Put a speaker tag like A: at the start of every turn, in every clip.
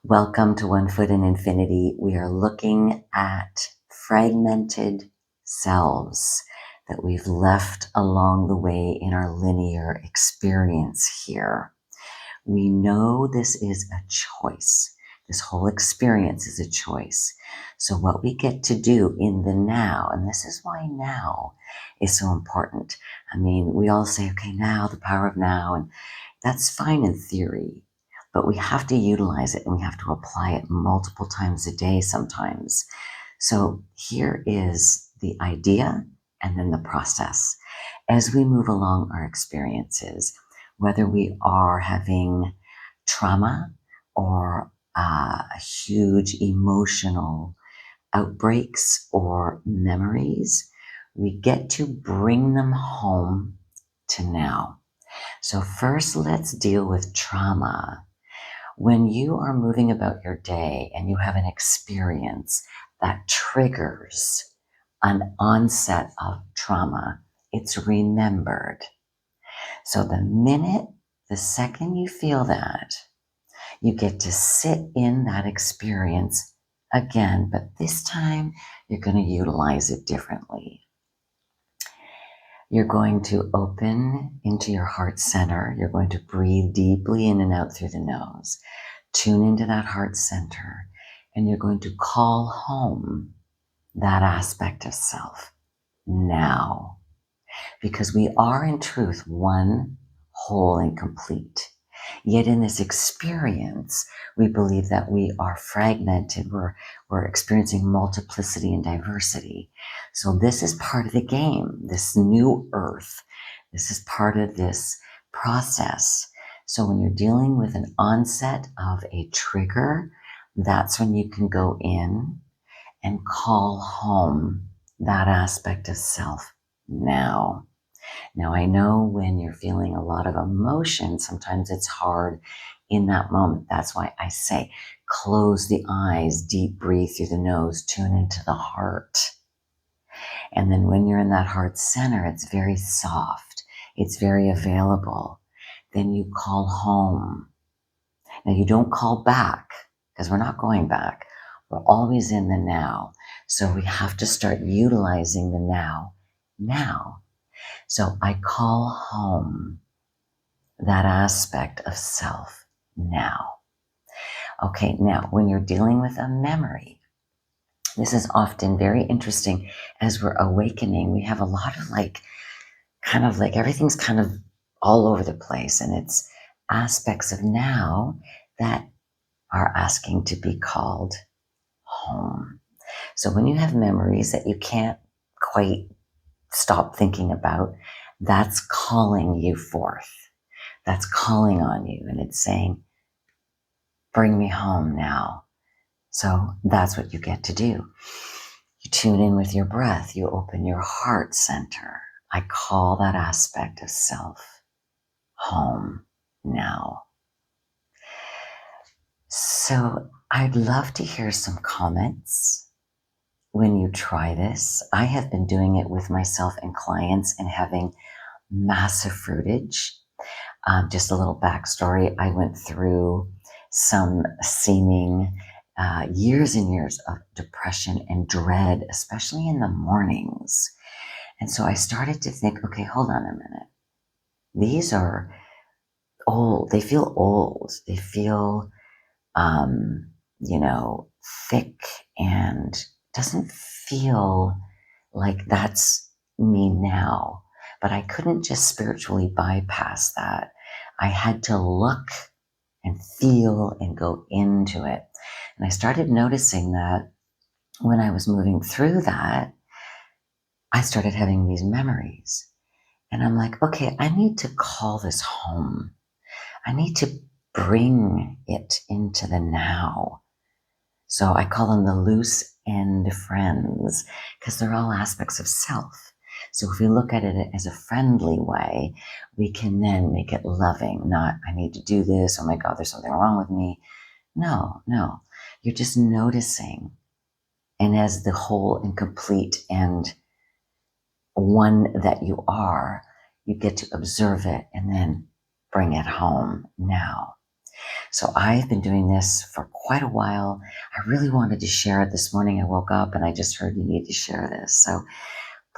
A: Welcome to One Foot in Infinity. We are looking at fragmented selves that we've left along the way in our linear experience here. We know this is a choice. This whole experience is a choice. So what we get to do in the now, and this is why now is so important. I mean, we all say, okay, now, the power of now, and that's fine in theory, but we have to utilize it and we have to apply it multiple times a day sometimes. So here is the idea and then the process. As we move along our experiences, whether we are having trauma or huge emotional outbreaks or memories, we get to bring them home to now. So first, let's deal with trauma. When you are moving about your day and you have an experience that triggers an onset of trauma, it's remembered. So the second you feel that, you get to sit in that experience again, but this time you're going to utilize it differently. You're going to open into your heart center. You're going to breathe deeply in and out through the nose. Tune into that heart center, and you're going to call home that aspect of self now. Because we are in truth one, whole, and complete. Yet in this experience, we believe that we are fragmented. We're experiencing multiplicity and diversity. So this is part of the game, this new earth. This is part of this process. So when you're dealing with an onset of a trigger, that's when you can go in and call home that aspect of self now. Now, I know when you're feeling a lot of emotion, sometimes it's hard in that moment. That's why I say close the eyes, deep breathe through the nose, tune into the heart. And then when you're in that heart center, it's very soft. It's very available. Then you call home. Now, you don't call back because we're not going back. We're always in the now. So we have to start utilizing the now. So I call home that aspect of self now. Okay, now when you're dealing with a memory, this is often very interesting. As we're awakening, we have a lot of everything's kind of all over the place, and it's aspects of now that are asking to be called home. So when you have memories that you can't quite stop thinking about, that's calling you forth. That's calling on you, and it's saying, bring me home now. So that's what you get to do. You tune in with your breath. You open your heart center. I call that aspect of self home now. So I'd love to hear some comments when you try this. I have been doing it with myself and clients and having massive fruitage. Just a little backstory. I went through some seeming years and years of depression and dread, especially in the mornings. And so I started to think, okay, hold on a minute. These are old. They feel old. They feel, thick, and doesn't feel like that's me now. But I couldn't just spiritually bypass that. I had to look and feel and go into it. And I started noticing that when I was moving through that, I started having these memories. And I'm like, okay, I need to call this home. I need to bring it into the now. So I call them the loose end friends, because they're all aspects of self. So if we look at it as a friendly way, we can then make it loving, not I need to do this, oh my God, there's something wrong with me. No. You're just noticing. And as the whole and complete and one that you are, you get to observe it and then bring it home now. So I've been doing this for quite a while. I really wanted to share it this morning. I woke up and I just heard you need to share this. So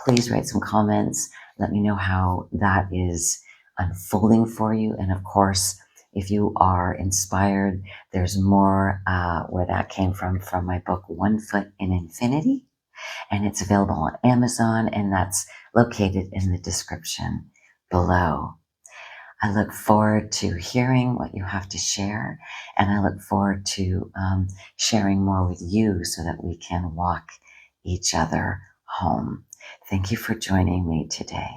A: please write some comments. Let me know how that is unfolding for you. And of course, if you are inspired, there's more where that came from my book, One Foot in Infinity. And it's available on Amazon, and that's located in the description below. I look forward to hearing what you have to share, and I look forward to sharing more with you so that we can walk each other home. Thank you for joining me today.